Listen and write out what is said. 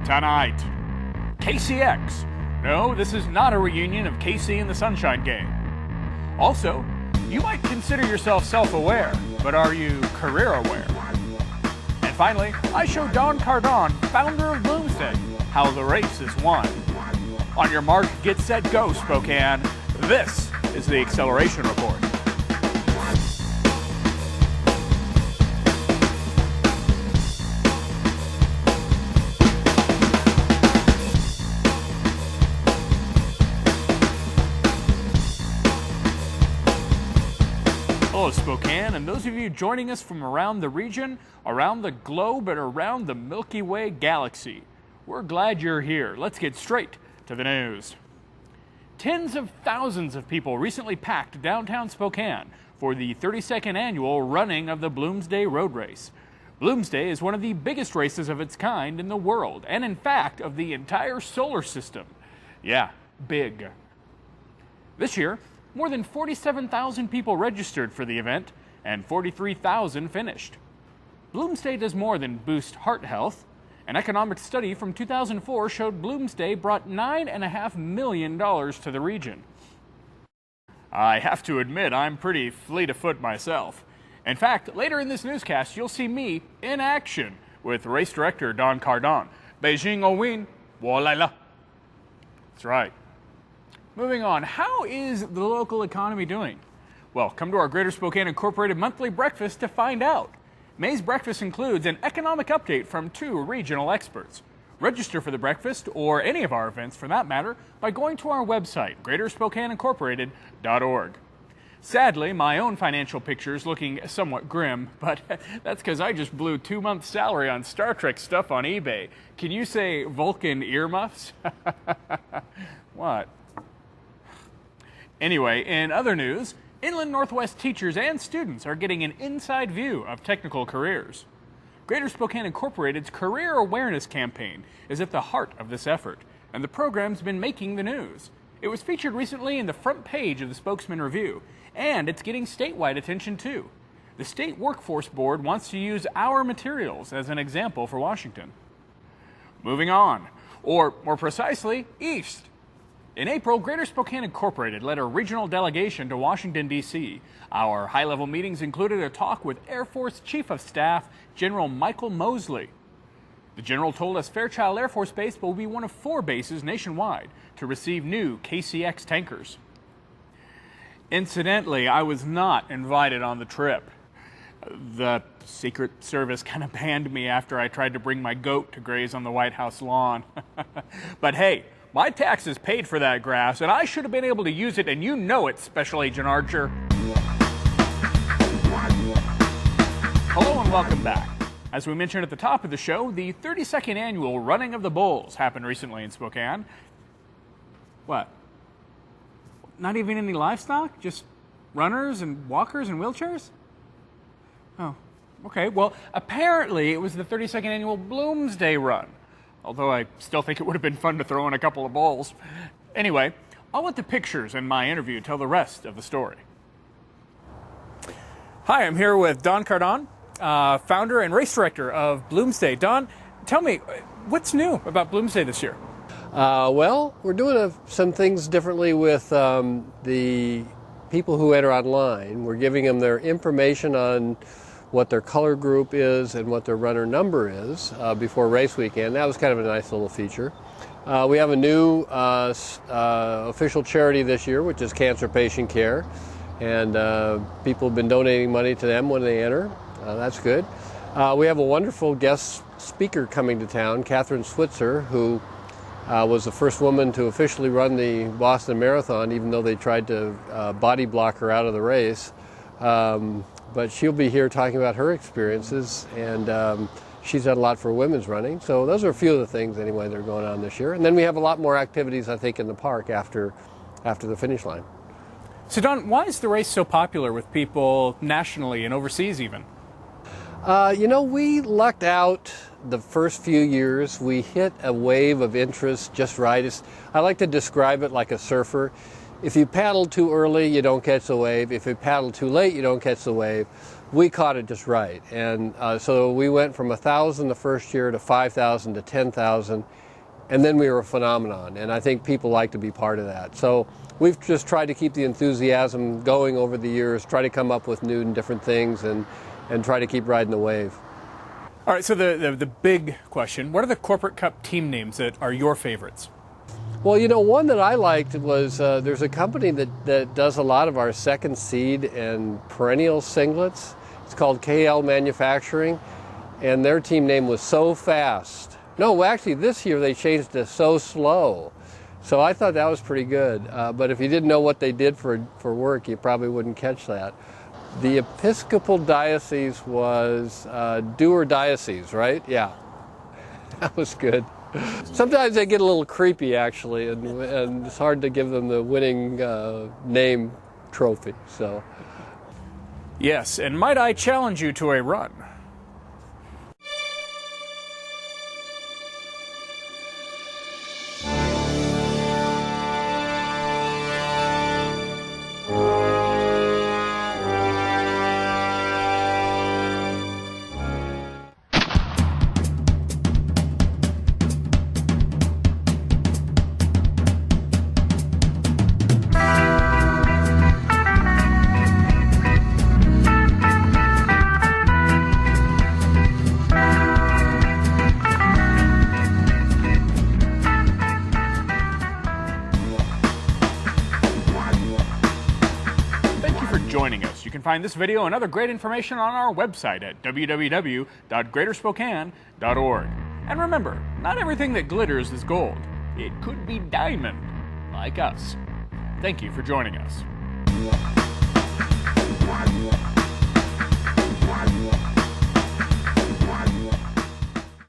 Tonight, KCX. No, this is not a reunion of KC and the Sunshine Game. Also, you might consider yourself self-aware, but are you career-aware? And finally, I show Don Cardon, founder of Bloomsday, how the race is won. On your mark, get set, go, Spokane. This is the Acceleration Report. Hello, Spokane, and those of you joining us from around the region, around the globe, and around the Milky Way galaxy. We're glad you're here. Let's get straight to the news. Tens of thousands of people recently packed downtown Spokane for the 32nd annual running of the Bloomsday Road Race. Bloomsday is one of the biggest races of its kind in the world, and in fact, of the entire solar system. Yeah, big. This year, more than 47,000 people registered for the event, and 43,000 finished. Bloomsday does more than boost heart health. An economic study from 2004 showed Bloomsday brought $9.5 million to the region. I have to admit, I'm pretty fleet of foot myself. In fact, later in this newscast, you'll see me in action with race director Don Cardon. Beijing au win, wo lai la. That's right. Moving on, how is the local economy doing? Well, come to our Greater Spokane Incorporated monthly breakfast to find out. May's breakfast includes an economic update from 2 regional experts. Register for the breakfast, or any of our events for that matter, by going to our website, greaterspokaneincorporated.org. Sadly, my own financial picture is looking somewhat grim, but that's because I just blew 2 months' salary on Star Trek stuff on eBay. Can you say Vulcan earmuffs? What? Anyway, in other news, Inland Northwest teachers and students are getting an inside view of technical careers. Greater Spokane Incorporated's Career Awareness Campaign is at the heart of this effort, and the program's been making the news. It was featured recently in the front page of the Spokesman Review, and it's getting statewide attention too. The State Workforce Board wants to use our materials as an example for Washington. Moving on, or more precisely, east. In April, Greater Spokane Incorporated led a regional delegation to Washington, D.C. Our high-level meetings included a talk with Air Force Chief of Staff General Michael Mosley. The general told us Fairchild Air Force Base will be one of 4 bases nationwide to receive new KCX tankers. Incidentally, I was not invited on the trip. The Secret Service kind of banned me after I tried to bring my goat to graze on the White House lawn. But hey, my taxes paid for that grass, and I should have been able to use it, and you know it, Special Agent Archer. Hello and welcome back. As we mentioned at the top of the show, the 32nd annual Running of the Bulls happened recently in Spokane. What? Not even any livestock? Just runners and walkers and wheelchairs? Oh, okay. Well, apparently it was the 32nd annual Bloomsday Run. Although I still think it would have been fun to throw in a couple of balls. Anyway, I'll let the pictures in my interview tell the rest of the story. Hi, I'm here with Don Cardon, founder and race director of Bloomsday. Don, tell me, what's new about Bloomsday this year? Well, we're doing some things differently with the people who enter online. We're giving them their information on what their color group is and what their runner number is before race weekend. That was kind of a nice little feature. We have a new official charity this year, which is Cancer Patient Care, and people have been donating money to them when they enter. That's good. We have a wonderful guest speaker coming to town, Catherine Switzer, who was the first woman to officially run the Boston Marathon, even though they tried to body block her out of the race. But she'll be here talking about her experiences, and she's done a lot for women's running. So those are a few of the things, anyway, that are going on this year. And then we have a lot more activities, I think, in the park after the finish line. So, Don, why is the race so popular with people nationally and overseas even? You know, we lucked out the first few years. We hit a wave of interest just right. I like to describe it like a surfer. If you paddle too early, you don't catch the wave. If you paddle too late, you don't catch the wave. we caught it just right. And so we went from 1,000 the first year to 5,000 to 10,000, and then we were a phenomenon. And I think people like to be part of that. So we've just tried to keep the enthusiasm going over the years, try to come up with new and different things, and try to keep riding the wave. All right, so the big question, what are the Corporate Cup team names that are your favorites? Well, you know, one that I liked was there's a company that does a lot of our second seed and perennial singlets. It's called KL Manufacturing, and their team name was So Fast. No, actually this year they changed to So Slow. So I thought that was pretty good. But if you didn't know what they did for work, you probably wouldn't catch that. The Episcopal Diocese was Doer Diocese, right? Yeah, that was good. Sometimes they get a little creepy, actually, and it's hard to give them the winning name trophy. So, yes, and might I challenge you to a run? Joining us. You can find this video and other great information on our website at www.greaterspokane.org. And remember, not everything that glitters is gold. It could be diamond, like us. Thank you for joining us.